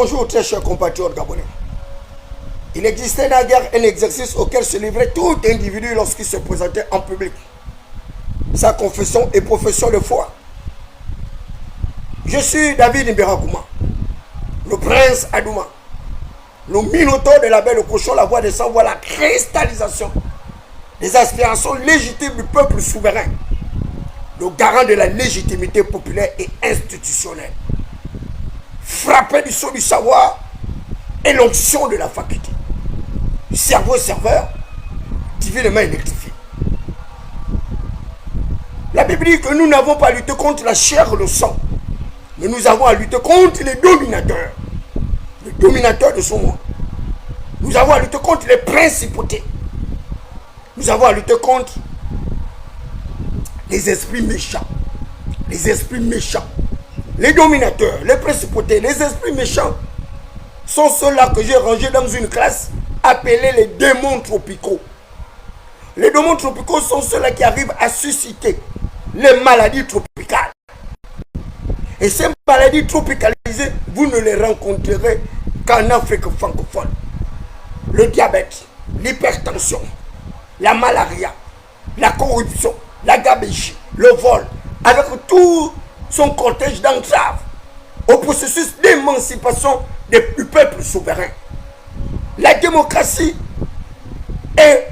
Bonjour très chers compatriotes gabonais. Il existait naguère un exercice auquel se livrait tout individu lorsqu'il se présentait en public. Sa confession et profession de foi. Je suis David Mberakouma, le prince Adouma, le minotaure de la belle cochon, la voix des sans-voix, la cristallisation des aspirations légitimes du peuple souverain, le garant de la légitimité populaire et institutionnelle, frappé du sceau du savoir et l'onction de la faculté, du cerveau serveur, divinement électrifié. La Bible dit que nous n'avons pas à lutter contre la chair et le sang, mais nous avons à lutter contre les dominateurs de son monde. Nous avons à lutter contre les principautés. Nous avons à lutter contre les esprits méchants. Les esprits méchants. Les dominateurs, les principautés, les esprits méchants sont ceux-là que j'ai rangés dans une classe appelée les démons tropicaux. Les démons tropicaux sont ceux-là qui arrivent à susciter les maladies tropicales. Et ces maladies tropicalisées, vous ne les rencontrerez qu'en Afrique francophone. Le diabète, l'hypertension, la malaria, la corruption, la gabegie, le vol, avec tout son cortège d'entraves au processus d'émancipation du peuple souverain. La démocratie est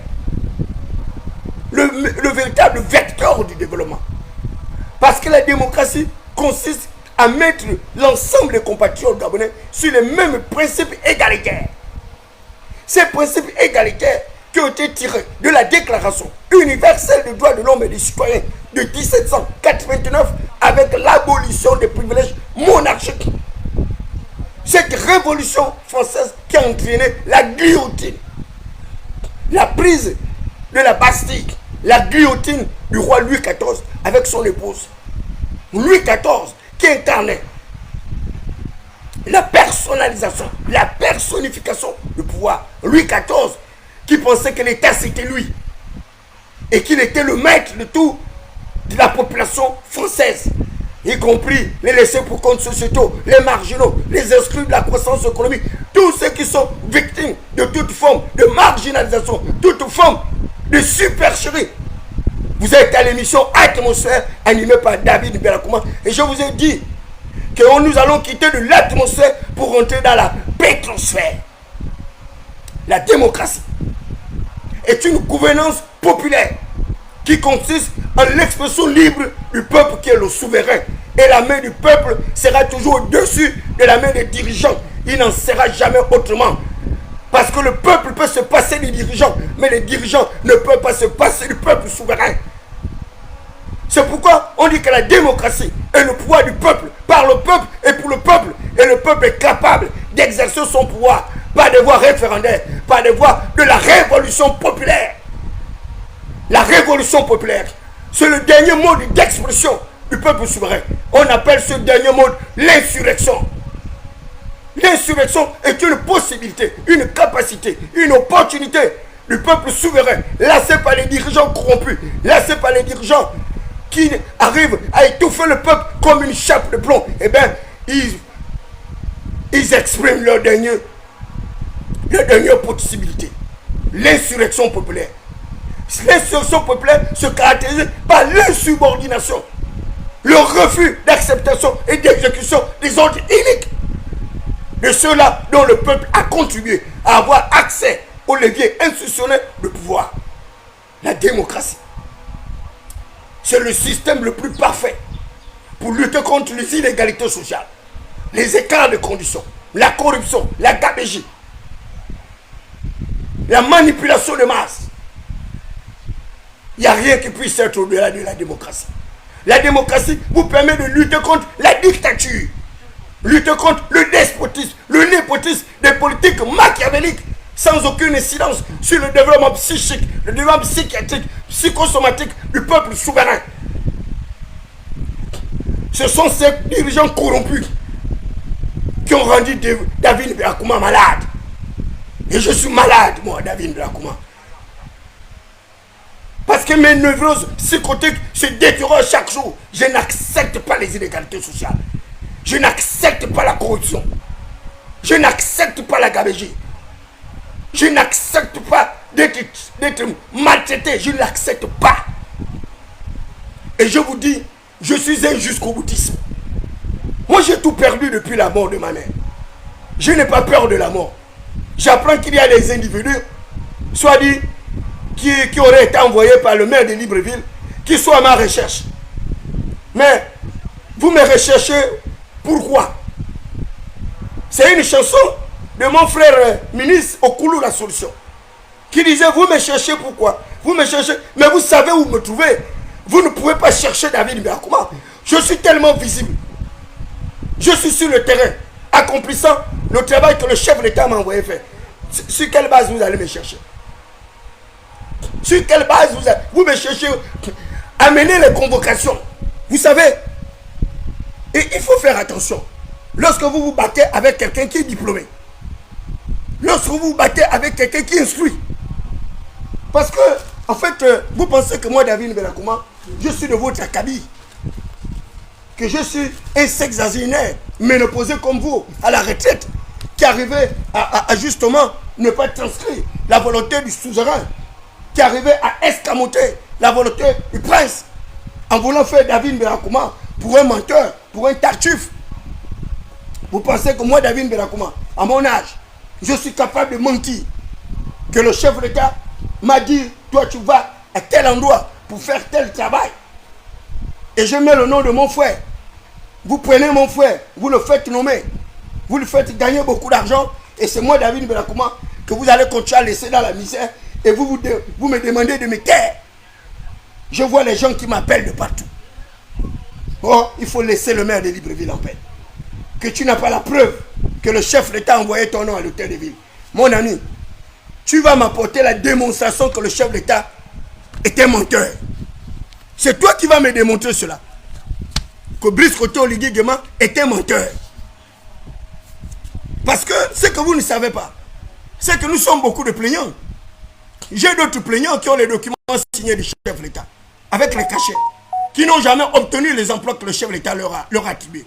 le véritable vecteur du développement. Parce que la démocratie consiste à mettre l'ensemble des compatriotes gabonais sur les mêmes principes égalitaires. Ces principes égalitaires qui ont été tirés de la Déclaration universelle des droits de l'homme et des citoyens de 1789 avec l'abolition des privilèges monarchiques. Cette révolution française qui a entraîné la guillotine, la prise de la Bastille, la guillotine du roi Louis XIV avec son épouse. Louis XIV qui incarnait la personnalisation, la personnification du pouvoir. Louis XIV qui pensait que l'État c'était lui et qu'il était le maître de tout de la population française, y compris les laissés pour compte sociétaux, les marginaux, les exclus de la croissance économique, tous ceux qui sont victimes de toute forme de marginalisation, toute forme de supercherie. Vous êtes à l'émission Atmosphère animée par David Mberakouma et je vous ai dit que nous allons quitter de l'atmosphère pour rentrer dans la pétrosphère. La démocratie est une gouvernance populaire qui consiste en l'expression libre du peuple qui est le souverain. Et la main du peuple sera toujours au-dessus de la main des dirigeants. Il n'en sera jamais autrement. Parce que le peuple peut se passer des dirigeants, mais les dirigeants ne peuvent pas se passer du peuple souverain. C'est pourquoi on dit que la démocratie est le pouvoir du peuple, par le peuple et pour le peuple. Et le peuple est capable d'exercer son pouvoir par des voies référendaires, par des voies de la révolution populaire. La révolution populaire, c'est le dernier mode d'expression du peuple souverain. On appelle ce dernier mode l'insurrection. L'insurrection est une possibilité, une capacité, une opportunité du peuple souverain, lassé par les dirigeants corrompus, lassé par les dirigeants qui arrivent à étouffer le peuple comme une chape de plomb. Eh bien, ils expriment leur dernière possibilité. L'insurrection populaire. L'insurrection populaire se caractérise par l'insubordination, le refus d'acceptation et d'exécution des ordres iniques de ceux-là dont le peuple a contribué à avoir accès au levier institutionnel de pouvoir. La démocratie, c'est le système le plus parfait pour lutter contre les inégalités sociales, les écarts de conditions, la corruption, la gabegie, la manipulation de masse. Il n'y a rien qui puisse être au-delà de la démocratie. La démocratie vous permet de lutter contre la dictature, lutter contre le despotisme, le népotisme des politiques machiavéliques sans aucune incidence sur le développement psychique, le développement psychiatrique, psychosomatique du peuple souverain. Ce sont ces dirigeants corrompus qui ont rendu David Mberakouma malade. Et je suis malade, moi, David Mberakouma. Parce que mes névroses psychotiques se détériorent chaque jour. Je n'accepte pas les inégalités sociales. Je n'accepte pas la corruption. Je n'accepte pas la gabegie. Je n'accepte pas d'être maltraité. Je ne l'accepte pas. Et je vous dis, je suis un jusqu'au boutisme. Moi, j'ai tout perdu depuis la mort de ma mère. Je n'ai pas peur de la mort. J'apprends qu'il y a des individus, soit dit, qui auraient été envoyés par le maire de Libreville, qui sont à ma recherche. Mais vous me recherchez pourquoi? C'est une chanson de mon frère ministre Okoulou La Solution, qui disait, vous me cherchez pourquoi? Vous me cherchez, mais vous savez où me trouver. Vous ne pouvez pas chercher David Birakuma. Je suis tellement visible. Je suis sur le terrain, accomplissant le travail que le chef de l'État m'a envoyé faire. Sur quelle base vous allez me chercher? Sur quelle base vous me cherchez? Amenez les convocations. Vous savez, et il faut faire attention. Lorsque vous vous battez avec quelqu'un qui est diplômé, lorsque vous vous battez avec quelqu'un qui instruit, parce que, en fait, vous pensez que moi, David Birakuma, je suis de votre acabit, que je suis un sexagénaire ménopausé comme vous, à la retraite, qui arrivait à justement ne pas transcrire la volonté du suzerain, qui arrivait à escamoter la volonté du prince, en voulant faire David Birakuma pour un menteur, pour un tartuffe. Vous pensez que moi, David Birakuma, à mon âge, je suis capable de mentir, que le chef d'État m'a dit, toi tu vas à tel endroit pour faire tel travail, et je mets le nom de mon frère. Vous prenez mon frère, vous le faites nommer, vous le faites gagner beaucoup d'argent, et c'est moi, David Birakuma, que vous allez continuer à laisser dans la misère, et vous me demandez de me taire. Je vois les gens qui m'appellent de partout. Oh, il faut laisser le maire de Libreville en paix. Que tu n'as pas la preuve que le chef d'État a envoyé ton nom à l'hôtel de ville. Mon ami, tu vas m'apporter la démonstration que le chef d'État est un menteur. C'est toi qui vas me démontrer cela. Que Brice Koto Oligui Nguema est un menteur. Parce que ce que vous ne savez pas, c'est que nous sommes beaucoup de plaignants. J'ai d'autres plaignants qui ont les documents signés du chef de l'État, avec les cachets, qui n'ont jamais obtenu les emplois que le chef de l'État leur a attribués.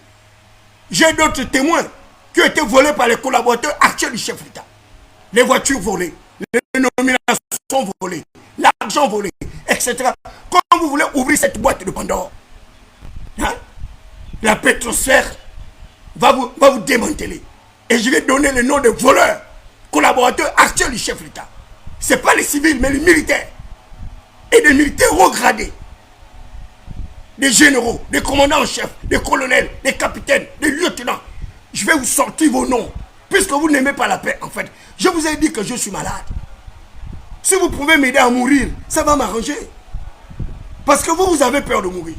J'ai d'autres témoins qui ont été volés par les collaborateurs actuels du chef de l'État. Les voitures volées, les nominations volées, l'argent volé, etc. Comment vous voulez ouvrir cette boîte de Pandore? Hein? La pétrosphère va vous démanteler. Et je vais donner le nom de voleurs, collaborateurs actuels du chef de l'État. Ce n'est pas les civils, mais les militaires. Et des militaires haut gradés. Des généraux, des commandants en chef, des colonels, des capitaines, des lieutenants. Je vais vous sortir vos noms. Puisque vous n'aimez pas la paix, en fait. Je vous ai dit que je suis malade. Si vous pouvez m'aider à mourir, ça va m'arranger. Parce que vous avez peur de mourir.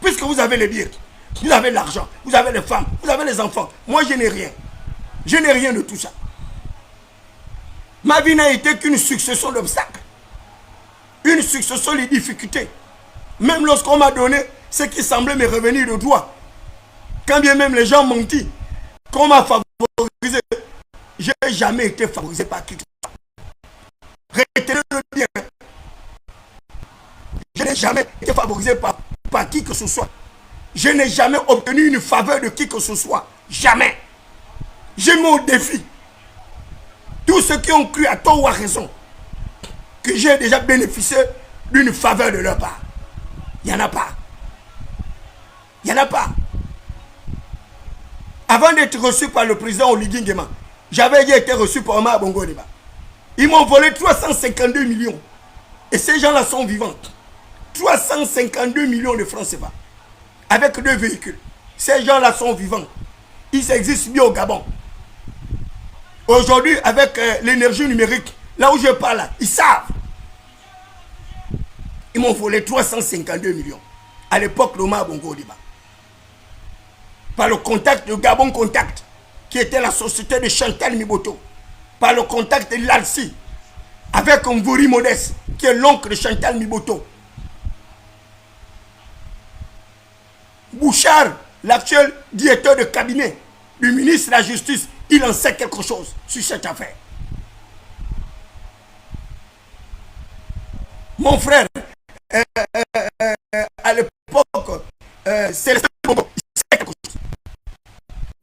Puisque vous avez les biens, vous avez l'argent, vous avez les femmes, vous avez les enfants. Moi, je n'ai rien. Je n'ai rien de tout ça. Ma vie n'a été qu'une succession d'obstacles. Une succession de difficultés. Même lorsqu'on m'a donné ce qui semblait me revenir de droit. Quand bien même les gens m'ont dit qu'on m'a favorisé, je n'ai jamais été favorisé par qui que ce soit. Retenez-le bien. Je n'ai jamais été favorisé par qui que ce soit. Je n'ai jamais obtenu une faveur de qui que ce soit. Jamais. J'ai mis au défi tous ceux qui ont cru à tort ou à raison que j'ai déjà bénéficié d'une faveur de leur part. Il n'y en a pas. Il n'y en a pas. Avant d'être reçu par le président Oligui Nguema, j'avais été reçu par Omar Bongo Ondimba. Ils m'ont volé 352 millions. Et ces gens-là sont vivants. 352 millions de francs CFA. Avec 2 véhicules. Ces gens-là sont vivants. Ils existent bien au Gabon. Aujourd'hui, avec l'énergie numérique, là où je parle, ils savent. Ils m'ont volé 352 millions. À l'époque, l'Omar Bongo Ondimba. Par le contact de Gabon Contact, qui était la société de Chantal Miboto. Par le contact de l'Alci, avec Mvori Modeste, qui est l'oncle de Chantal Miboto. Bouchard, l'actuel directeur de cabinet du ministre de la Justice, il en sait quelque chose sur cette affaire. Mon frère, à l'époque, c'est le il sait quelque chose.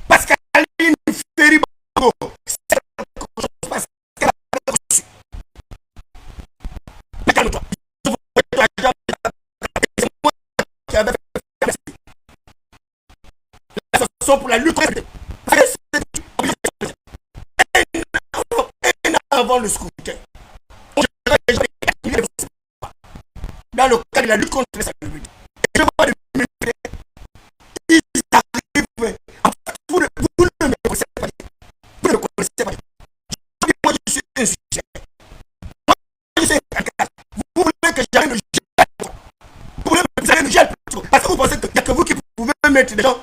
Pascaline Ferry Bongo, pour la lutte contre avant le scrutin. Dans le cadre de la lutte contre les salubrités. Je vois ils arrivent. Vous ne me connaissez pas. Vous ne me connaissez pas. Moi, je suis un sujet. Moi, je suis un candidat. Vous voulez que j'arrive le gel. Vous voulez que j'arrive le gel. Parce que vous pensez qu'il n'y a que vous qui pouvez mettre des gens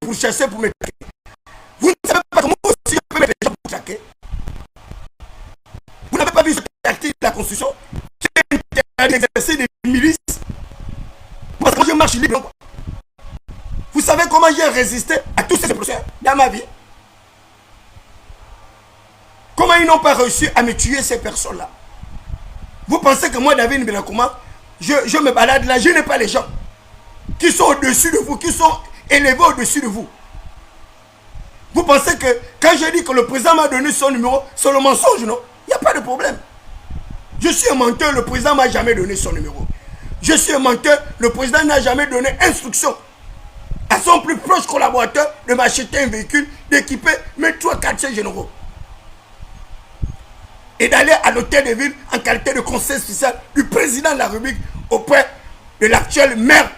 pour chasser, pour me traquer. Vous ne savez pas comment aussi je peux mettre des gens pour traquer. Vous n'avez pas vu cette article de la Constitution. C'est un exercice de milice. Parce que je marche libre. Vous savez comment j'ai résisté à tous ces procès dans ma vie? Comment ils n'ont pas réussi à me tuer ces personnes-là? Vous pensez que moi, David Mbelakouma, je me balade là, je n'ai pas les gens qui sont au-dessus de vous, qui sont élevés au-dessus de vous. Vous pensez que quand je dis que le président m'a donné son numéro, c'est le mensonge, non? Il n'y a pas de problème. Je suis un menteur, le président ne m'a jamais donné son numéro. Je suis un menteur, le président n'a jamais donné instruction à son plus proche collaborateur de m'acheter un véhicule, d'équiper mes 3 quartiers généraux. Et d'aller à l'hôtel de ville en qualité de conseil spécial du président de la République auprès de l'actuel maire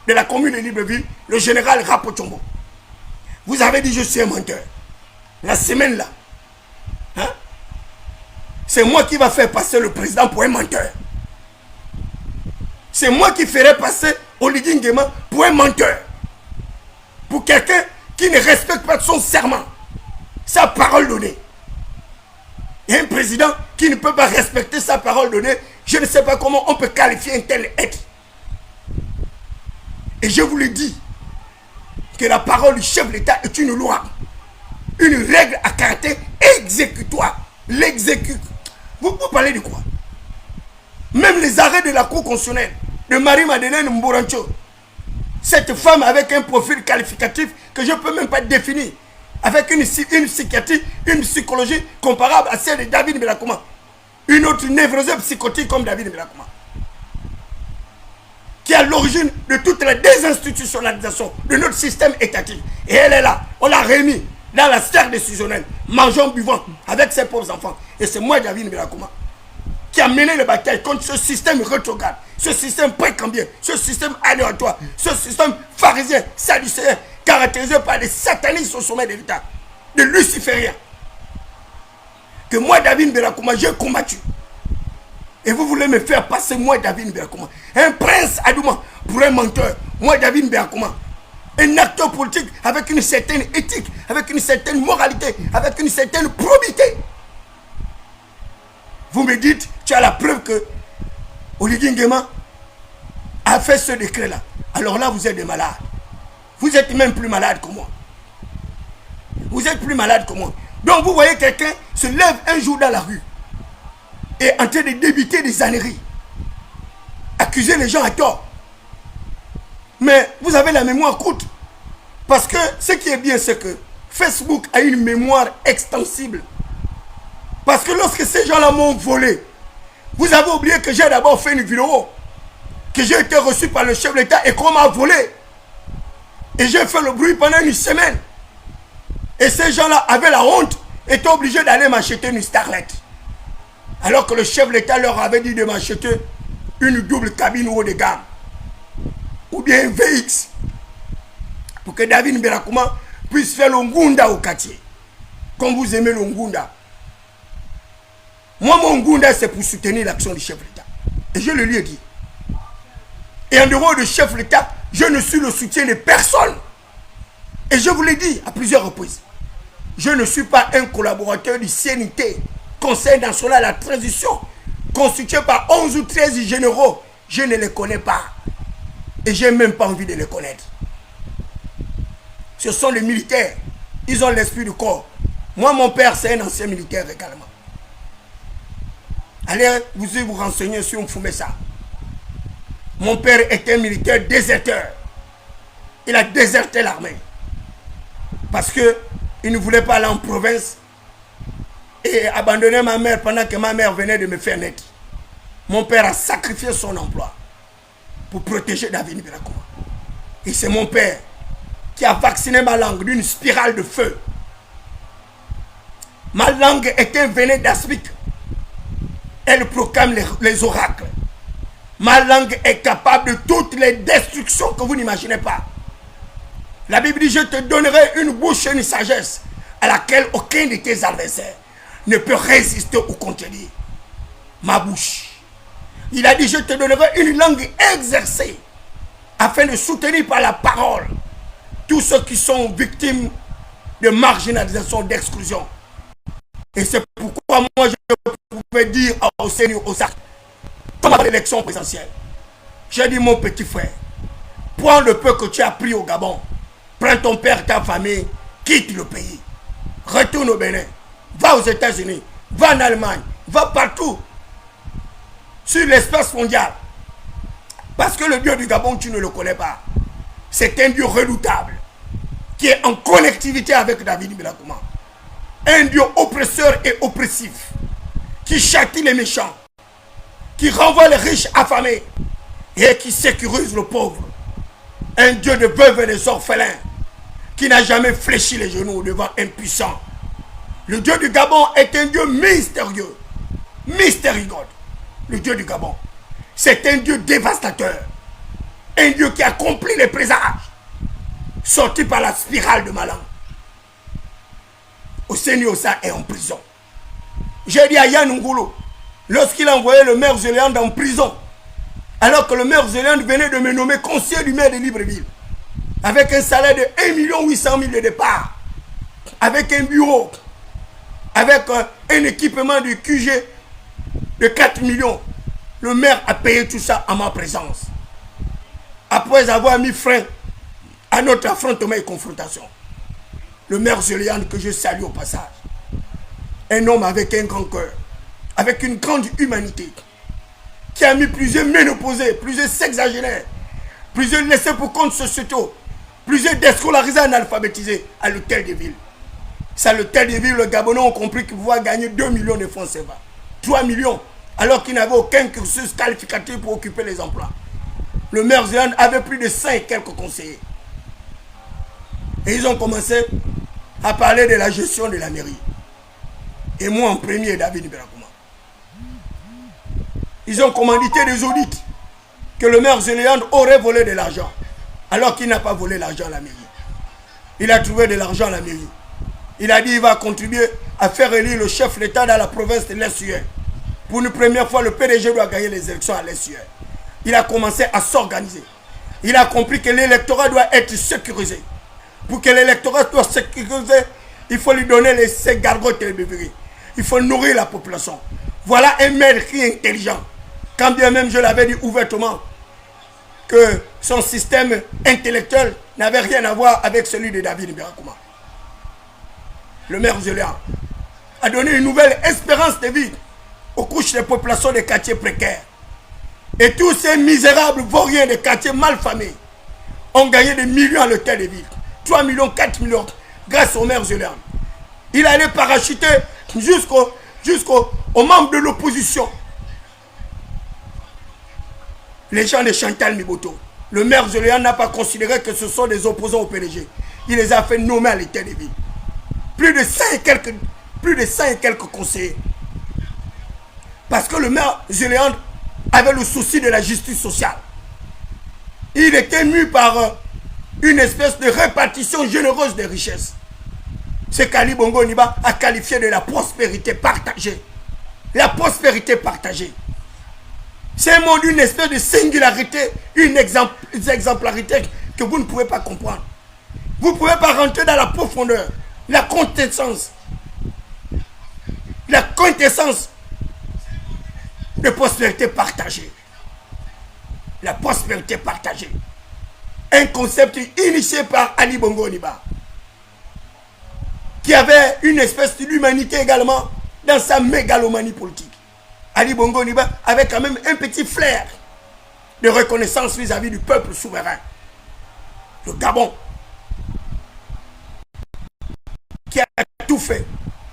de la commune de Libreville, le général Rapochombo. Vous avez dit je suis un menteur. La semaine là, hein? C'est moi qui va faire passer le président pour un menteur. C'est moi qui ferai passer Oligui Nguema pour un menteur. Pour quelqu'un qui ne respecte pas son serment, sa parole donnée. Et un président qui ne peut pas respecter sa parole donnée, je ne sais pas comment on peut qualifier un tel être. Et je vous le dis, que la parole du chef de l'État est une loi, une règle à caractère exécutoire. L'exécute. Vous parlez de quoi? Même les arrêts de la Cour constitutionnelle de Marie-Madeleine Mborancho, cette femme avec un profil qualificatif que je ne peux même pas définir, avec une psychiatrie, une psychologie comparable à celle de David Mbelakouma, une autre névrosée psychotique comme David Mbelakouma, qui est à l'origine de toute la désinstitutionnalisation de notre système étatique. Et elle est là, on l'a remis dans la sphère décisionnelle, mangeant, buvant, avec ses pauvres enfants. Et c'est moi, David Mbelakouma, qui a mené les batailles contre ce système rétrograde, ce système précambien, ce système aléatoire, ce système pharisien, sadducéen, caractérisé par des satanistes au sommet de l'État, de lucifériens. Que moi, David Mbelakouma, j'ai combattu. Et vous voulez me faire passer, moi, David Mbelakouma, un prince Adouma, pour un menteur. Moi, David Mbelakouma, un acteur politique avec une certaine éthique, avec une certaine moralité, avec une certaine probité. Vous me dites, tu as la preuve que Oligui Nguema a fait ce décret-là. Alors là, vous êtes des malades. Vous êtes même plus malade que moi. Vous êtes plus malade que moi. Donc vous voyez quelqu'un se lève un jour dans la rue et en train de débiter des âneries. Accuser les gens à tort. Mais vous avez la mémoire courte. Parce que ce qui est bien, c'est que Facebook a une mémoire extensible. Parce que lorsque ces gens-là m'ont volé, vous avez oublié que j'ai d'abord fait une vidéo, que j'ai été reçu par le chef de l'État et qu'on m'a volé. Et j'ai fait le bruit pendant une semaine. Et ces gens-là avaient la honte, étaient obligés d'aller m'acheter une Starlet. Alors que le chef de l'État leur avait dit de m'acheter une double cabine haut de gamme. Ou bien un VX. Pour que David Mbelakouma puisse faire le Ngunda au quartier. Comme vous aimez le Ngunda. Moi, mon Ngunda, c'est pour soutenir l'action du chef de l'État. Et je le lui ai dit. Et en dehors du chef de l'État, je ne suis le soutien de personne. Et je vous l'ai dit à plusieurs reprises. Je ne suis pas un collaborateur du CNT, Conseil national de la transition, constitué par 11 ou 13 généraux. Je ne les connais pas. Et je n'ai même pas envie de les connaître. Ce sont les militaires. Ils ont l'esprit du corps. Moi, mon père, c'est un ancien militaire également. Allez vous renseigner sur Mfumesa. Mon père était un militaire déserteur. Il a déserté l'armée. Parce qu'il ne voulait pas aller en province et abandonner ma mère pendant que ma mère venait de me faire naître. Mon père a sacrifié son emploi pour protéger David Mbelakouma. Et c'est mon père qui a vacciné ma langue d'une spirale de feu. Ma langue est un venin d'aspic. Elle proclame les oracles. Ma langue est capable de toutes les destructions que vous n'imaginez pas. La Bible dit, je te donnerai une bouche et une sagesse à laquelle aucun de tes adversaires ne peut résister ou contredire. Ma bouche. Il a dit, je te donnerai une langue exercée afin de soutenir par la parole tous ceux qui sont victimes de marginalisation, d'exclusion. Et c'est pourquoi moi je pouvais dire au Seigneur, aux actes, pendant l'élection présidentielle, j'ai dit, mon petit frère, prends le peu que tu as pris au Gabon, prends ton père, ta famille, quitte le pays, retourne au Bénin, va aux États-Unis, va en Allemagne, va partout, sur l'espace mondial. Parce que le Dieu du Gabon, tu ne le connais pas. C'est un Dieu redoutable, qui est en connectivité avec David Ibn Kouma. Un Dieu oppresseur et oppressif, qui châtie les méchants, qui renvoie les riches affamés et qui sécurise le pauvre. Un Dieu de veuves et des orphelins, qui n'a jamais fléchi les genoux devant un puissant. Le Dieu du Gabon est un Dieu mystérieux, mystérieux. Le Dieu du Gabon, c'est un Dieu dévastateur, un Dieu qui accomplit les présages, sorti par la spirale de ma langue. Hosseini Ossa est en prison. J'ai dit à Yann Ngolo, lorsqu'il a envoyé le maire Zéléande en prison, alors que le maire Zéléande venait de me nommer conseiller du maire de Libreville, avec un salaire de 1 800 000 de départ, avec un bureau, avec un équipement de QG de 4 millions, le maire a payé tout ça à ma présence. Après avoir mis frein à notre affrontement et confrontation. Le maire Zéléande, que je salue au passage, un homme avec un grand cœur, avec une grande humanité, qui a mis plusieurs ménopausés, plusieurs sexagénaires, plusieurs laissés pour compte sociétaux, plusieurs déscolarisés, analphabétisés à l'hôtel de ville. C'est à l'hôtel de ville, les Gabonais ont compris qu'ils pouvaient gagner 2 millions de francs CFA, 3 millions, alors qu'ils n'avaient aucun cursus qualificatif pour occuper les emplois. Le maire Zéléande avait plus de 5 et quelques conseillers. Et ils ont commencé à parler de la gestion de la mairie. Et moi en premier, David Ibn Kouma. Ils ont commandité des audits que le maire Zéléande aurait volé de l'argent, alors qu'il n'a pas volé l'argent à la mairie. Il a trouvé de l'argent à la mairie. Il a dit qu'il va contribuer à faire élire le chef d'État dans la province de l'Est-Ouest. Pour une première fois, le PDG doit gagner les élections à l'Est-Ouest. Il a commencé à s'organiser. Il a compris que l'électorat doit être sécurisé. Pour que l'électorat soit sécurisé, il faut lui donner ses gargotes et les bébés. Il faut nourrir la population. Voilà un maire qui est intelligent. Quand bien même je l'avais dit ouvertement que son système intellectuel n'avait rien à voir avec celui de David Ibn Kouma. Le maire Zéléande a donné une nouvelle espérance de vie aux couches des populations des quartiers précaires. Et tous ces misérables vauriens des quartiers malfamés ont gagné des millions à l'hôtel de ville. 3 millions, 4 millions grâce au maire Zéléande. Il allait parachuter jusqu'aux membres de l'opposition. Les gens de Chantal Miboto. Le maire Zéléande n'a pas considéré que ce sont des opposants au PDG. Il les a fait nommer à l'hôtel de ville. Plus de 100 et quelques conseillers. Parce que le maire Zéléande avait le souci de la justice sociale. Il était mu par une espèce de répartition généreuse des richesses. Ce qu'Ali Bongo Niba a qualifié de la prospérité partagée. La prospérité partagée. C'est un monde, une espèce de singularité, une exemplarité que vous ne pouvez pas comprendre. Vous ne pouvez pas rentrer dans la profondeur, la quintessence de prospérité partagée. La prospérité partagée. Un concept initié par Ali Bongo Niba, qui avait une espèce d'humanité également dans sa mégalomanie politique. Ali Bongo Niba avait quand même un petit flair de reconnaissance vis-à-vis du peuple souverain. Le Gabon, qui a tout fait,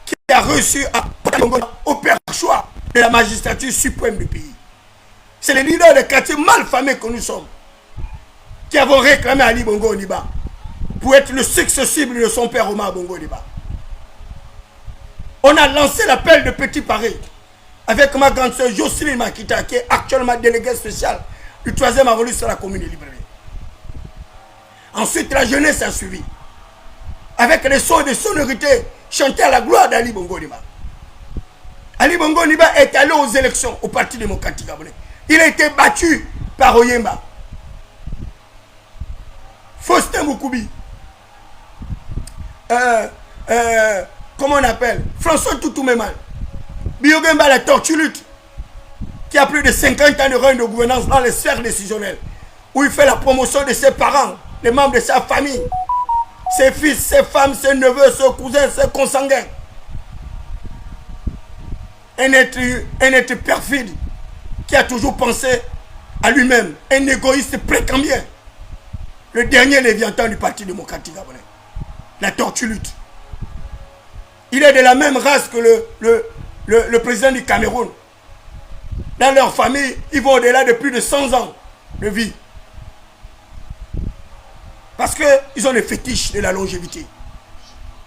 qui a reçu au perchoir de la magistrature suprême du pays. C'est les leaders des quartiers malfamés que nous sommes qui avons réclamé Ali Bongo Niba pour être le successible de son père Omar Bongo Ondimba. On a lancé l'appel de Petit Paris avec ma grande soeur Jocelyne Makita, qui est actuellement déléguée spéciale du 3e arrondissement sur la commune de Libreville. Ensuite, la jeunesse a suivi, avec les sons de sonorité chantés à la gloire d'Ali Bongo Ondimba. Ali Bongo Ondimba est allé aux élections au Parti démocratique gabonais. Il a été battu par Oyemba. Faustin Boukoubi. Comment on appelle? François Toutoumeman. Biogemba la tortue-lutte, qui a plus de 50 ans de règne de gouvernance dans les sphères décisionnelles, où il fait la promotion de ses parents, les membres de sa famille, ses fils, ses femmes, ses neveux, ses cousins, ses consanguins. Un être perfide qui a toujours pensé à lui-même, un égoïste précambien, le dernier léviathan du Parti démocratique gabonais, la tortue-lutte. Il est de la même race que le président du Cameroun. Dans leur famille, ils vont au-delà de plus de 100 ans de vie. Parce qu'ils ont le fétiche de la longévité.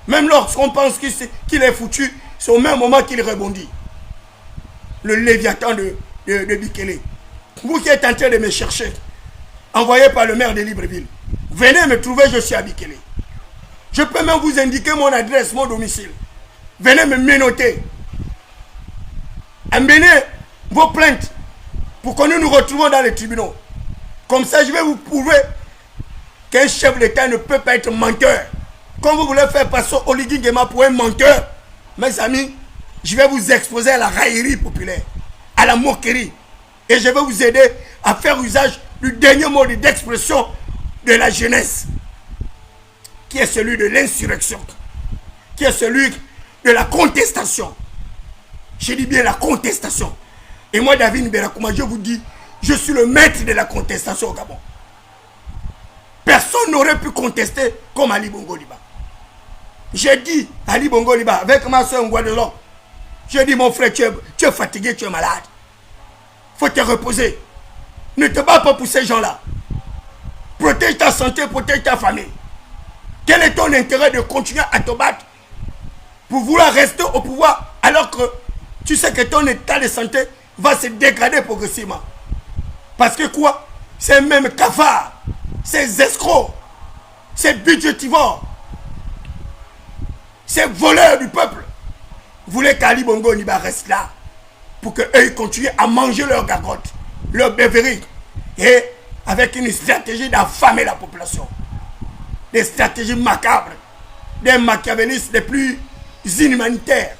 Même lorsqu'on pense qu'il est foutu, c'est au même moment qu'il rebondit. Le léviathan de Bikele. Vous qui êtes en train de me chercher, envoyé par le maire de Libreville, venez me trouver, je suis à Bikele. Je peux même vous indiquer mon adresse, mon domicile. Venez me menoter. Amenez vos plaintes pour que nous nous retrouvons dans les tribunaux. Comme ça, je vais vous prouver qu'un chef d'État ne peut pas être menteur. Comme vous voulez faire passer Oligui Nguema pour un menteur, mes amis, je vais vous exposer à la raillerie populaire, à la moquerie. Et je vais vous aider à faire usage du dernier mot d'expression de la jeunesse, qui est celui de l'insurrection, qui est celui de la contestation. Je dis bien la contestation. Et moi, David Mberakouma, je vous dis, je suis le maître de la contestation au Gabon. Personne n'aurait pu contester comme Ali Bongo Ondimba. J'ai dit, Ali Bongo Ondimba, avec ma soeur Ngouadelon, j'ai dit, mon frère, tu es fatigué, tu es malade. Faut te reposer. Ne te bats pas pour ces gens-là. Protège ta santé, protège ta famille. Quel est ton intérêt de continuer à te battre pour vouloir rester au pouvoir alors que tu sais que ton état de santé va se dégrader progressivement? Parce que quoi? C'est même cafards, ces escrocs, ces budgétivores, ces voleurs du peuple voulaient qu'Ali Bongo Ondimba reste là pour qu'eux continuent à manger leur gargote, leur bévérie, et avec une stratégie d'affamer la population. Des stratégies macabres, des machiavélistes les plus inhumanitaires.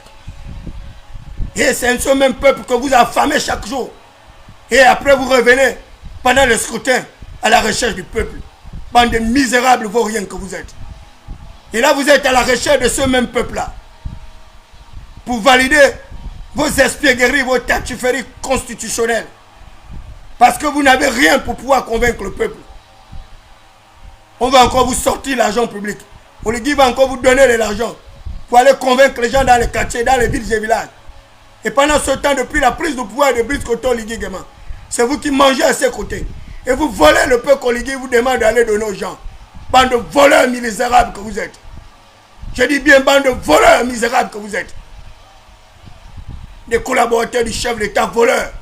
Et c'est ce même peuple que vous affamez chaque jour. Et après vous revenez pendant le scrutin à la recherche du peuple. Bande de misérables vauriens que vous êtes. Et là vous êtes à la recherche de ce même peuple-là. Pour valider vos espiègleries, vos tatuferries constitutionnelles. Parce que vous n'avez rien pour pouvoir convaincre le peuple. On va encore vous sortir l'argent public. Oligui va encore vous donner de l'argent pour aller convaincre les gens dans les quartiers, dans les villes et villages. Et pendant ce temps, depuis la prise de pouvoir de Brice Koto Oligui Nguema, c'est vous qui mangez à ses côtés. Et vous volez le peuple qu'Oligui vous demande d'aller donner aux gens. Bande de voleurs misérables que vous êtes. Je dis bien bande de voleurs misérables que vous êtes. Des collaborateurs du chef d'État voleurs.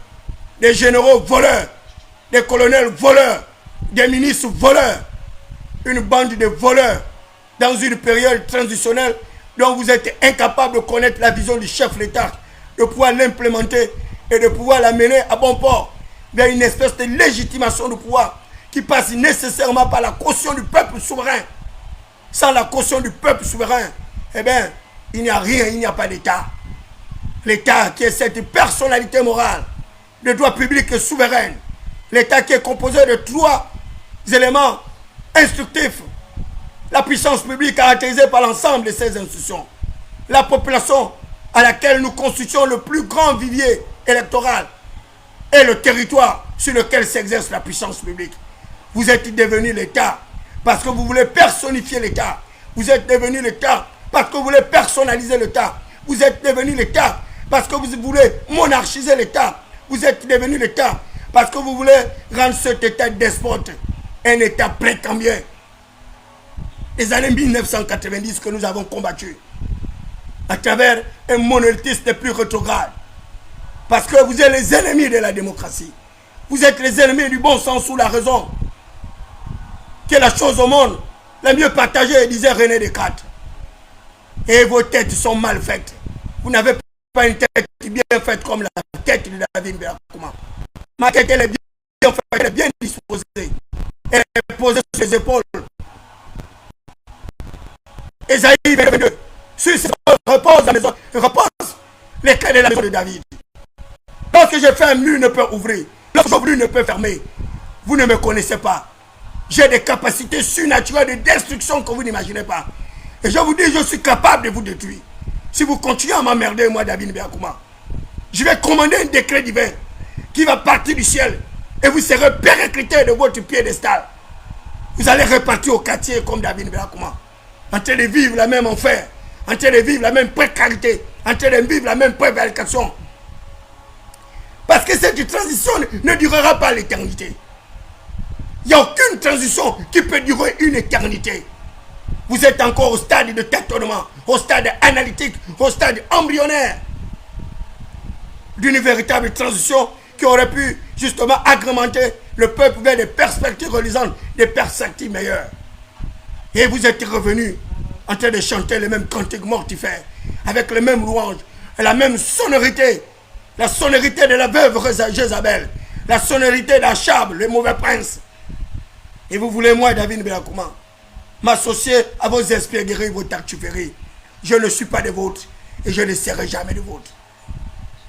Des généraux voleurs. Des colonels voleurs. Des ministres voleurs. Une bande de voleurs dans une période transitionnelle dont vous êtes incapable de connaître la vision du chef d'État, de pouvoir l'implémenter et de pouvoir la mener à bon port vers une espèce de légitimation du pouvoir qui passe nécessairement par la caution du peuple souverain. Sans la caution du peuple souverain, eh bien, il n'y a rien, il n'y a pas d'État. L'État qui est cette personnalité morale, de droit public et souverain. L'État qui est composé de 3 éléments instructifs. La puissance publique caractérisée par l'ensemble de ces institutions. La population à laquelle nous constituons le plus grand vivier électoral. Et le territoire sur lequel s'exerce la puissance publique. Vous êtes devenu l'État parce que vous voulez personnifier l'État. Vous êtes devenu l'État parce que vous voulez personnaliser l'État. Vous êtes devenu l'État parce que vous voulez monarchiser l'État. Vous êtes devenu l'État parce que vous voulez rendre cet État despote. Un État précambien. des années 1990 que nous avons combattu à travers un monolithisme des plus rétrogrades. Parce que vous êtes les ennemis de la démocratie. Vous êtes les ennemis du bon sens ou la raison. Que la chose au monde la mieux partagée, disait René Descartes. Et vos têtes sont mal faites. Vous n'avez pas une tête bien faite comme la tête de David Berakouma. Ma tête, elle est bien faite, elle est bien disposée. Elle est posée sur ses épaules. Esaïe 22. Sur ses épaules repose la maison, repose les clés de la maison de David. Lorsque j'ai fait un mur ne peut ouvrir, lorsque j'ouvre ne peut fermer, vous ne me connaissez pas. J'ai des capacités surnaturelles de destruction que vous n'imaginez pas. Et je vous dis, je suis capable de vous détruire. Si vous continuez à m'emmerder, moi, David Berakouma, je vais commander un décret divin qui va partir du ciel et vous serez périclité de votre piédestal. Vous allez repartir au quartier comme David Berakouma, en train de vivre la même enfer, en train de vivre la même précarité, en train de vivre la même prévarication. Parce que cette transition ne durera pas l'éternité. Il n'y a aucune transition qui peut durer une éternité. Vous êtes encore au stade de tâtonnement, au stade analytique, au stade embryonnaire d'une véritable transition qui aurait pu justement agrémenter le peuple vers des perspectives religieuses, des perspectives meilleures. Et vous êtes revenus en train de chanter les mêmes cantiques mortifères, avec les mêmes louanges, et la même sonorité, la sonorité de la veuve Jézabel, la sonorité d'Achab, le mauvais prince. Et vous voulez, moi, David Berakouma, m'associer à vos espiègleries, vos tartufferie. Je ne suis pas des vôtres et je ne serai jamais des vôtres.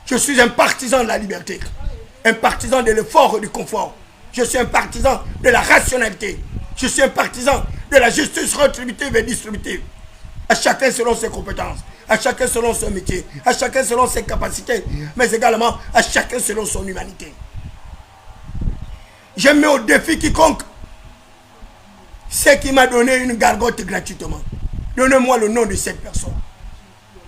Je suis un partisan de la liberté, un partisan de l'effort et du confort. Je suis un partisan de la rationalité. Je suis un partisan de la justice rétributive et distributive. À chacun selon ses compétences, à chacun selon son métier, à chacun selon ses capacités, mais également à chacun selon son humanité. Je mets au défi quiconque c'est qui m'a donné une gargote gratuitement. Donnez-moi le nom de cette personne.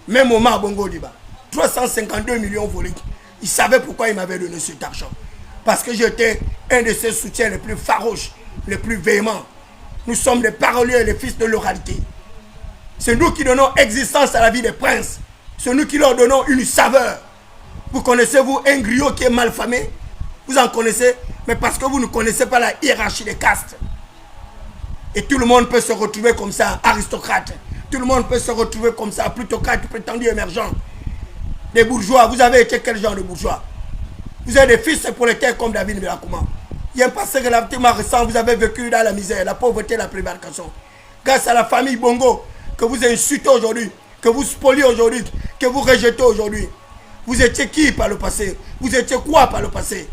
Même Omar Bongo Liba, 352 millions volés. Il savait pourquoi il m'avait donné cet argent. Parce que j'étais un de ses soutiens les plus farouches, les plus véhéments. Nous sommes les paroliers et les fils de l'oralité. C'est nous qui donnons existence à la vie des princes. C'est nous qui leur donnons une saveur. Vous connaissez-vous un griot qui est mal famé? Vous en connaissez, mais parce que vous ne connaissez pas la hiérarchie des castes. Et tout le monde peut se retrouver comme ça, aristocrate. Tout le monde peut se retrouver comme ça, plutocrate, prétendu émergent. Les bourgeois, vous avez été quel genre de bourgeois? Vous êtes des fils prolétaires comme David Berakouma. Il y a un passé relativement récent, vous avez vécu dans la misère, la pauvreté, la prévarication. Grâce à la famille Bongo, que vous insultez aujourd'hui, que vous spoliez aujourd'hui, que vous rejetez aujourd'hui. Vous étiez qui par le passé? Vous étiez quoi par le passé?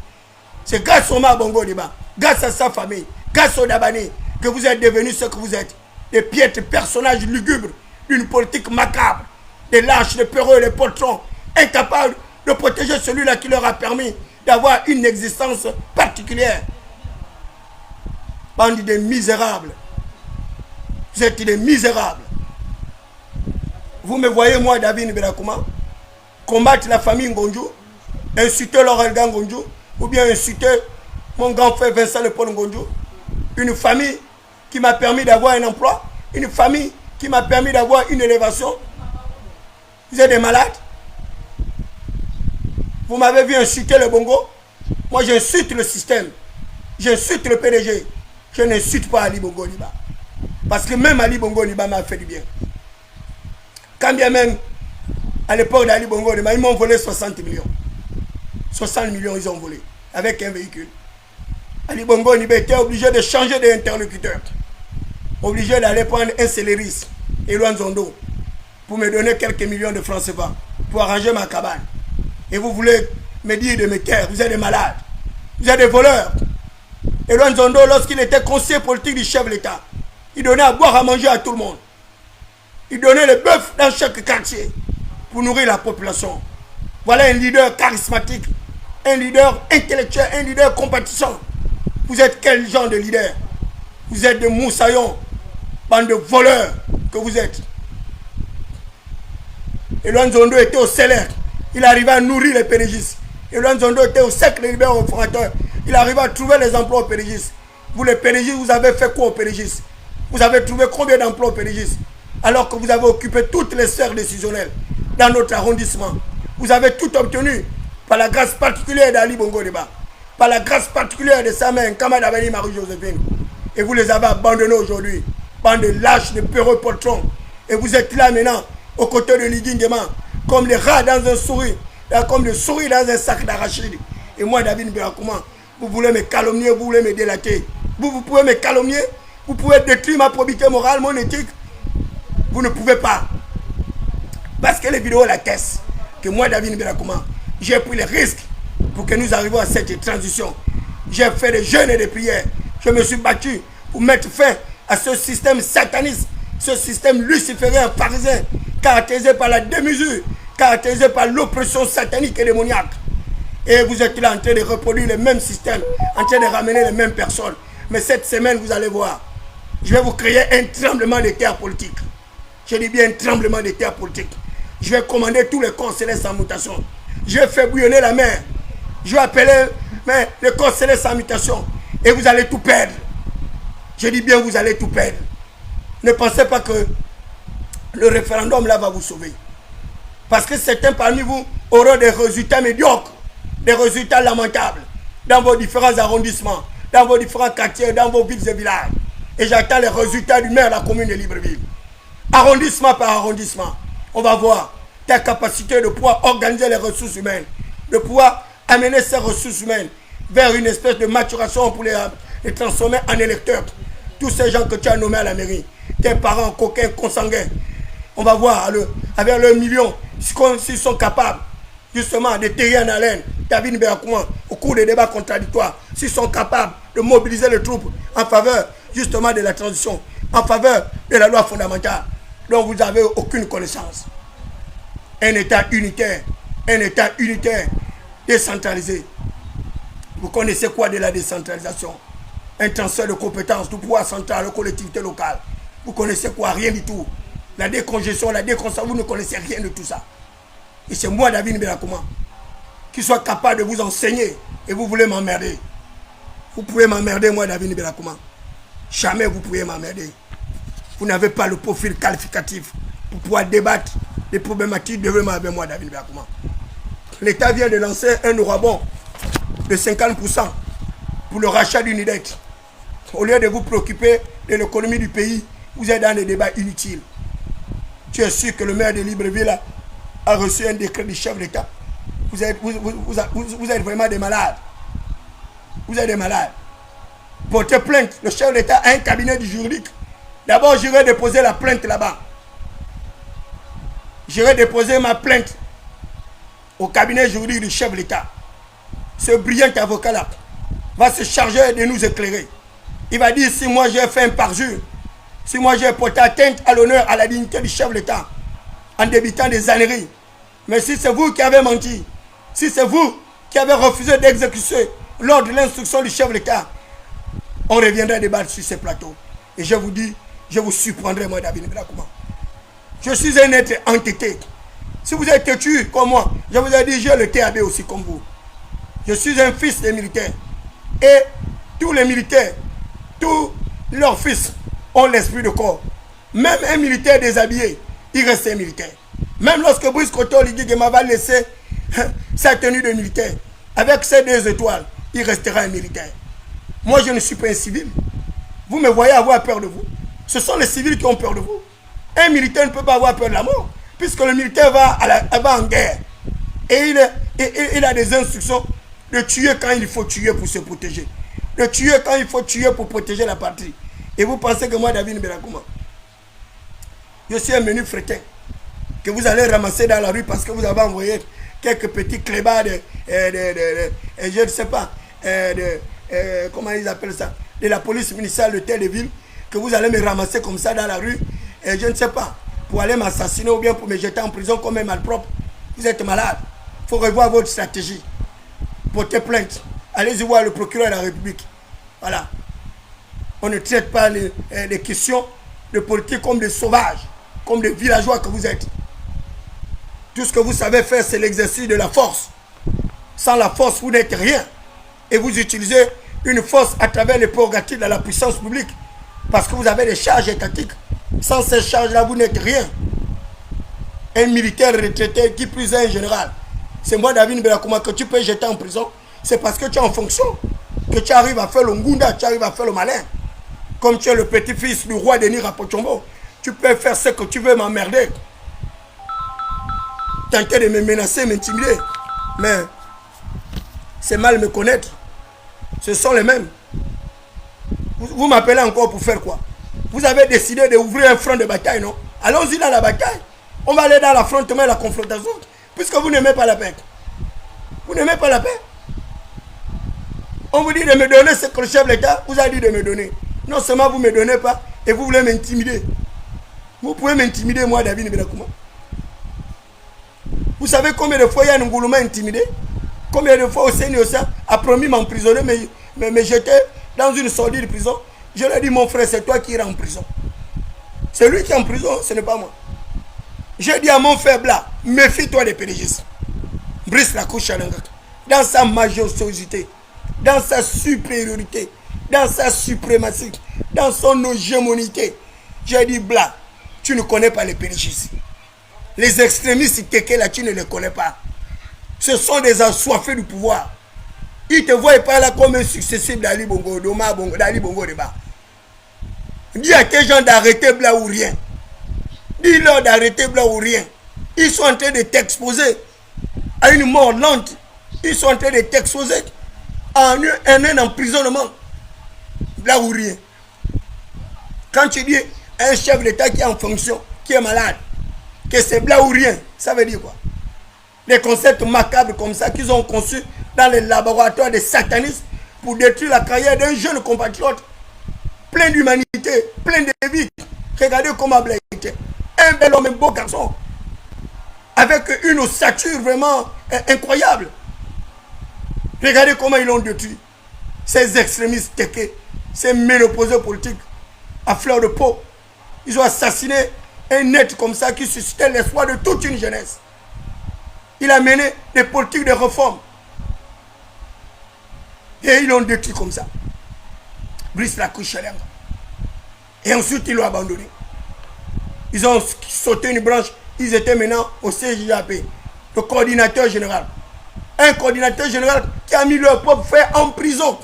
C'est grâce au Omar Bongo Liba, grâce à sa famille, grâce au Dabani, que vous êtes devenus ce que vous êtes. Des piètres personnages lugubres d'une politique macabre. Des lâches, des peureux, des poltrons, incapables de protéger celui-là qui leur a permis d'avoir une existence particulière. Bande de misérables. Vous êtes des misérables. Vous me voyez, moi, David Berakouma, combattre la famille Ngonjou, insulter Laurel Ngonjou, ou bien insulter mon grand frère Vincent Le Paul Ngonjou. Une famille qui m'a permis d'avoir un emploi, une famille qui m'a permis d'avoir une élévation. Vous êtes des malades. Vous m'avez vu insulter le Bongo. Moi, j'insulte le système. J'insulte le PDG. Je n'insulte pas Ali Bongo Liba. Parce que même Ali Bongo Liba m'a fait du bien. Quand bien même, à l'époque d'Ali Bongo Liba, ils m'ont volé 60 millions. 60 millions, ils ont volé. Avec un véhicule. Ali Bongo Liba était obligé de changer d'interlocuteur. Obligé d'aller prendre un Céléris et Luanzondo pour me donner quelques millions de francs CFA pour arranger ma cabane. Et vous voulez me dire de me taire? Vous êtes des malades. Vous êtes des voleurs. Et Luanzondo, lorsqu'il était conseiller politique du chef de l'État, il donnait à boire, à manger à tout le monde. Il donnait le bœuf dans chaque quartier pour nourrir la population. Voilà un leader charismatique, un leader intellectuel, un leader compatissant. Vous êtes quel genre de leader? Vous êtes des moussaillons, bande de voleurs que vous êtes. Et Luanzondo était au CELER. Il arrivait à nourrir les pérégistes. Et Luanzondo était au cercle libéral au fondateur. Il arrivait à trouver les emplois aux pérégistes. Vous les pérégistes, vous avez fait quoi aux pérégistes? Vous avez trouvé combien d'emplois au Périgis? Alors que vous avez occupé toutes les sphères décisionnelles dans notre arrondissement. Vous avez tout obtenu par la grâce particulière d'Ali Bongo Deba, par la grâce particulière de Samen, Kamad Abani, Marie-Joséphine. Et vous les avez abandonnés aujourd'hui, bande de lâches, de peureux poltrons. Et vous êtes là maintenant, aux côtés de Lidingema, comme les rats dans un souris, comme les souris dans un sac d'arachide. Et moi, David Mberakouma, vous voulez me calomnier, vous voulez me délater. Vous pouvez me calomnier, vous pouvez détruire ma probité morale, mon éthique. Vous ne pouvez pas. Parce que les vidéos l'attestent que moi, David Mberakouma, j'ai pris les risques pour que nous arrivions à cette transition. J'ai fait des jeûnes et des prières. Je me suis battu pour mettre fin à ce système sataniste, ce système luciférien, pharisien, caractérisé par la démesure, caractérisé par l'oppression satanique et démoniaque. Et vous êtes là en train de reproduire le même système, en train de ramener les mêmes personnes. Mais cette semaine, vous allez voir, je vais vous créer un tremblement de terre politique. Je dis bien un tremblement de terre politique. Je vais commander tous les corps célestes en mutation. Je vais faire bouillonner la mer. Je vais appeler les corps célestes en mutation. Et vous allez tout perdre. Je dis bien, vous allez tout perdre. Ne pensez pas que le référendum là va vous sauver. Parce que certains parmi vous auront des résultats médiocres, des résultats lamentables dans vos différents arrondissements, dans vos différents quartiers, dans vos villes et villages. Et j'attends les résultats du maire de la commune de Libreville. Arrondissement par arrondissement, on va voir ta capacité de pouvoir organiser les ressources humaines, de pouvoir amener ces ressources humaines vers une espèce de maturation pour les transformer en électeurs. Tous ces gens que tu as nommés à la mairie, tes parents, coquins, consanguins, on va voir avec leurs millions, s'ils sont capables justement de terrer en haleine David Mberakouma au cours des débats contradictoires, s'ils sont capables de mobiliser les troupes en faveur justement de la transition, en faveur de la loi fondamentale dont vous n'avez aucune connaissance. Un État unitaire, décentralisé. Vous connaissez quoi de la décentralisation? Un transfert de compétences du pouvoir central aux collectivités locales. Vous connaissez quoi? Rien du tout. La décongestion, la déconcentration, vous ne connaissez rien de tout ça. Et c'est moi, David Mberakouma, qui soit capable de vous enseigner et vous voulez m'emmerder. Vous pouvez m'emmerder, moi, David Mberakouma. Jamais vous pouvez m'emmerder. Vous n'avez pas le profil qualificatif pour pouvoir débattre des problématiques de développement avec moi, David Mberakouma. L'État vient de lancer un ourabon de 50% pour le rachat d'une dette. Au lieu de vous préoccuper de l'économie du pays, vous êtes dans des débats inutiles. Tu es sûr que le maire de Libreville a reçu un décret du chef d'État? Vous êtes vraiment des malades. Vous êtes des malades. Portez plainte. Le chef d'État a un cabinet du juridique. D'abord, j'irai déposer la plainte là-bas. J'irai déposer ma plainte au cabinet juridique du chef d'État. Ce brillant avocat-là va se charger de nous éclairer. Il va dire si moi j'ai fait un parjure, si moi j'ai porté atteinte à l'honneur, à la dignité du chef de l'État, en débitant des âneries. Mais si c'est vous qui avez menti, si c'est vous qui avez refusé d'exécuter l'ordre de l'instruction du chef de l'État, on reviendra débattre sur ces plateaux. Et je vous dis, je vous surprendrai, moi, David Mberakouma. Je suis un être entêté. Si vous êtes têtu comme moi, je vous ai dit, j'ai le TAB aussi comme vous. Je suis un fils des militaires. Et tous les militaires, tous leurs fils ont l'esprit de corps. Même un militaire déshabillé, il reste un militaire. Même lorsque Brice Koto Ligigema va laisser sa tenue de militaire, avec ses 2 étoiles, il restera un militaire. Moi, je ne suis pas un civil. Vous me voyez avoir peur de vous. Ce sont les civils qui ont peur de vous. Un militaire ne peut pas avoir peur de la mort, puisque le militaire va en guerre. Et il a des instructions de tuer quand il faut tuer pour se protéger. De tuer quand il faut tuer pour protéger la patrie. Et vous pensez que moi, David Mberakouma, je suis un menu fretin que vous allez ramasser dans la rue parce que vous avez envoyé quelques petits clébards je ne sais pas, comment ils appellent ça, de la police municipale de telle ville, que vous allez me ramasser comme ça dans la rue, et je ne sais pas, pour aller m'assassiner ou bien pour me jeter en prison comme un malpropre. Vous êtes malade. Il faut revoir votre stratégie. Portez plainte. Allez-y voir le procureur de la République. Voilà. On ne traite pas les questions de politique comme des sauvages, comme des villageois que vous êtes. Tout ce que vous savez faire, c'est l'exercice de la force. Sans la force, vous n'êtes rien. Et vous utilisez une force à travers les prérogatives de la puissance publique Parce que vous avez des charges étatiques. Sans ces charges-là, vous n'êtes rien. Un militaire retraité qui plus est un général. C'est moi, David Mbelakouma, que tu peux jeter en prison. C'est parce que tu es en fonction. Que tu arrives à faire le ngunda, tu arrives à faire le malin. Comme tu es le petit-fils du roi Denis Rapochombo. Tu peux faire ce que tu veux, m'emmerder. Tenter de me menacer, m'intimider. Mais c'est mal me connaître. Ce sont les mêmes. Vous m'appelez encore pour faire quoi? Vous avez décidé d'ouvrir un front de bataille, non? Allons-y dans la bataille. On va aller dans l'affrontement et la confrontation. Puisque vous n'aimez pas la paix. Vous n'aimez pas la paix. On vous dit de me donner ce que le chef de l'État vous a dit de me donner. Non seulement vous ne me donnez pas, et vous voulez m'intimider. Vous pouvez m'intimider, moi, David Mbelakouma. Vous savez combien de fois il y a un Ngoulouma intimidé? Combien de fois Hussein Yossa a promis m'emprisonner, me jeter dans une sordide prison? Je lui ai dit, mon frère, c'est toi qui iras en prison. C'est lui qui est en prison, ce n'est pas moi. J'ai dit à mon frère Bla, méfie-toi des pédégistes. Brice la couche à l'engagement. Dans sa majestuosité, dans sa supériorité, dans sa suprématie, dans son hégémonité. J'ai dit, Bla, tu ne connais pas les pédégistes. Les extrémistes kéké là, tu ne les connais pas. Ce sont des assoiffés du pouvoir. Ils te voient pas là comme un successif d'Ali Bongo, d'Ali Bongo Deba. Dis à tes gens d'arrêter Bla ou rien. Dis-leur d'arrêter Bla ou rien. Ils sont en train de t'exposer à une mort lente. Ils sont en train de t'exposer à un emprisonnement. Bla ou rien. Quand tu dis un chef d'État qui est en fonction, qui est malade, que c'est Bla ou rien, ça veut dire quoi? Les concepts macabres comme ça qu'ils ont conçus dans les laboratoires des satanistes pour détruire la carrière d'un jeune compatriote plein d'humanité, plein de vie. Regardez comment Bla était. Un bel homme, un beau garçon, avec une ossature vraiment incroyable. Regardez comment ils l'ont détruit. Ces extrémistes téqués, ces ménopausés politiques à fleur de peau. Ils ont assassiné un être comme ça qui suscitait l'espoir de toute une jeunesse. Il a mené des politiques de réforme. Et ils l'ont détruit comme ça. Brice la couche. Et ensuite, ils l'ont abandonné. Ils ont sauté une branche. Ils étaient maintenant au CJAP, le coordinateur général. Un coordinateur général qui a mis leur propre frère en prison,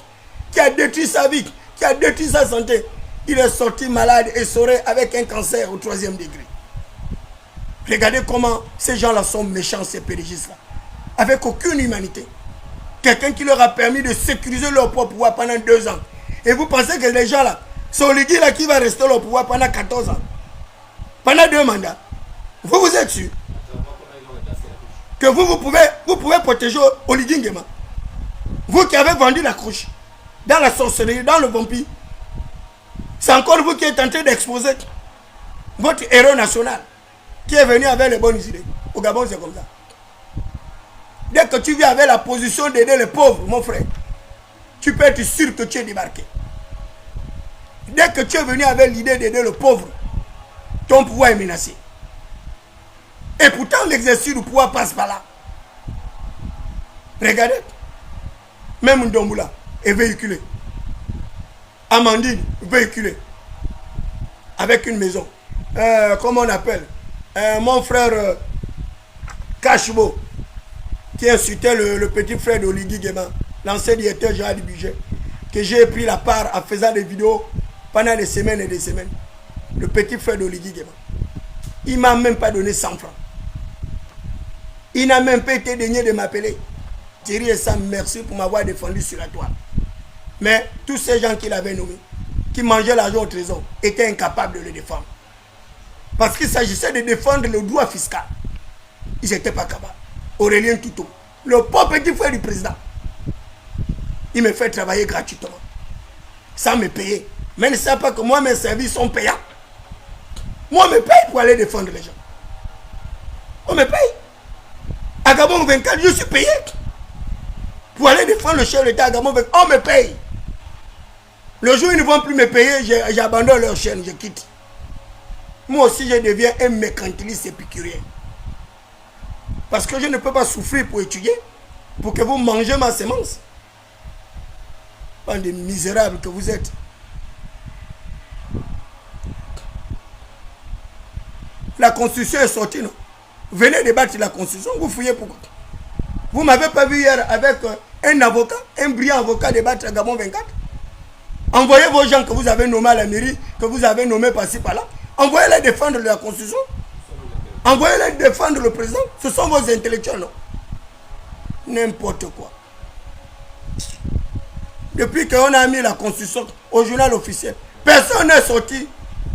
qui a détruit sa vie, qui a détruit sa santé. Il est sorti malade et essoré avec un cancer au 3e degré. Regardez comment ces gens-là sont méchants, ces pédégistes-là. Avec aucune humanité. Quelqu'un qui leur a permis de sécuriser leur propre pouvoir pendant 2 ans. Et vous pensez que les gens-là, c'est Oligui là qui va rester au pouvoir pendant 14 ans. Pendant 2 mandats. Vous vous êtes sûr que vous pouvez protéger Oligui Nguema. Vous qui avez vendu la couche dans la sorcellerie, dans le vampire. C'est encore vous qui êtes en train d'exposer votre héros national qui est venu avec les bonnes idées. Au Gabon, c'est comme ça. Dès que tu viens avec la position d'aider les pauvres, mon frère, tu peux être sûr que tu es débarqué. Dès que tu es venu avec l'idée d'aider le pauvre, ton pouvoir est menacé. Et pourtant, l'exercice du pouvoir passe par là. Regardez. Même Ndomboula est véhiculé. Amandine, véhiculé. Avec une maison. Comment on appelle? Mon frère Kachbo, qui insultait le petit frère d'Oligui Nguema, l'ancien directeur général du budget, que j'ai pris la part en faisant des vidéos pendant des semaines et des semaines. Le petit frère d'Oligui Nguema. Il ne m'a même pas donné 100 francs. Il n'a même pas été daigné de m'appeler. Thierry et Sam, merci pour m'avoir défendu sur la toile. Mais tous ces gens qu'il avait nommés, qui mangeaient l'argent au trésor, étaient incapables de le défendre. Parce qu'il s'agissait de défendre le droit fiscal. Ils n'étaient pas capables. Aurélien Touto, le pauvre petit frère du président, il me fait travailler gratuitement, sans me payer. Mais il ne sait pas que moi, mes services sont payants. Moi, on me paye pour aller défendre les gens. On me paye. À Gabon 24, je suis payé. Pour aller défendre le chef de l'État à Gabon 24, on me paye. Le jour où ils ne vont plus me payer, j'abandonne leur chaîne, je quitte. Moi aussi, je deviens un mercantiliste épicurien. Parce que je ne peux pas souffrir pour étudier, pour que vous mangez ma sémence. Bande de misérables que vous êtes. La Constitution est sortie, non? Venez débattre la Constitution, vous fouillez pourquoi? Vous ne m'avez pas vu hier avec un avocat, un brillant avocat débattre à Gabon 24? Envoyez vos gens que vous avez nommés à la mairie, que vous avez nommés par-ci par-là. Envoyez-les défendre la Constitution. Envoyez-les défendre le président. Ce sont vos intellectuels, non? N'importe quoi. Depuis qu'on a mis la Constitution au journal officiel, personne n'est sorti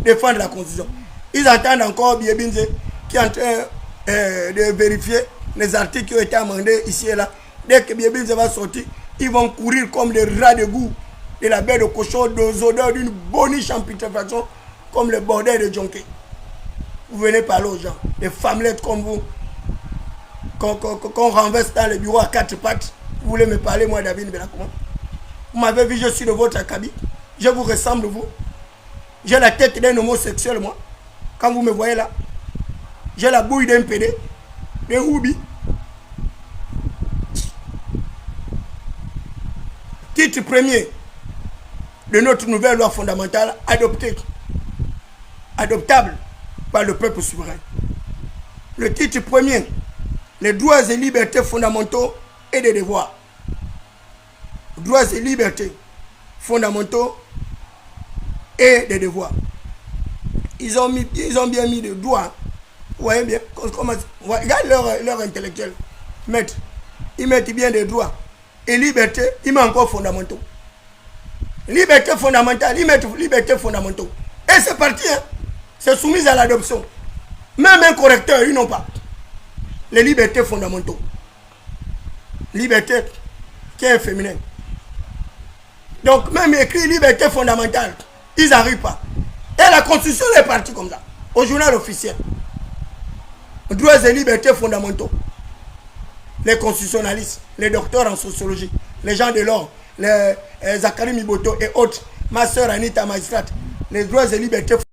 défendre la Constitution. Ils attendent encore Biebinze qui est en train de vérifier les articles qui ont été amendés ici et là. Dès que Biebinze va sortir, ils vont courir comme des rats de goût de la baie de cochon, des odeurs d'une boniche en putréfaction, comme le bordel de Djonké. Vous venez parler aux gens, des femmelettes comme vous, qu'on renverse dans les bureaux à 4 pattes. Vous voulez me parler, moi, David Belakouma? Vous m'avez vu, je suis de votre acabit. Je vous ressemble, vous. J'ai la tête d'un homosexuel, moi. Quand vous me voyez là, j'ai la bouille d'un PD, d'un houbi. Titre premier de notre nouvelle loi fondamentale adoptable par le peuple souverain. Le titre premier, les droits et libertés fondamentaux et des devoirs. Droits et libertés fondamentaux et des devoirs. Ils ont bien mis des droits. Vous voyez bien, regarde leur intellectuel. Ils mettent bien des droits. Et liberté, ils mettent encore fondamentaux. Liberté fondamentale, ils mettent liberté fondamentaux. Et c'est parti, hein. C'est soumis à l'adoption. Même un correcteur, ils n'ont pas. Les libertés fondamentaux. Liberté qui est féminin. Donc, même écrit liberté fondamentale, ils n'arrivent pas. Et la Constitution est partie comme ça, au journal officiel. Droits et libertés fondamentaux. Les constitutionnalistes, les docteurs en sociologie, les gens de l'ordre, les Zachary Miboto et autres, ma soeur Anita magistrate, les droits et libertés fondamentaux.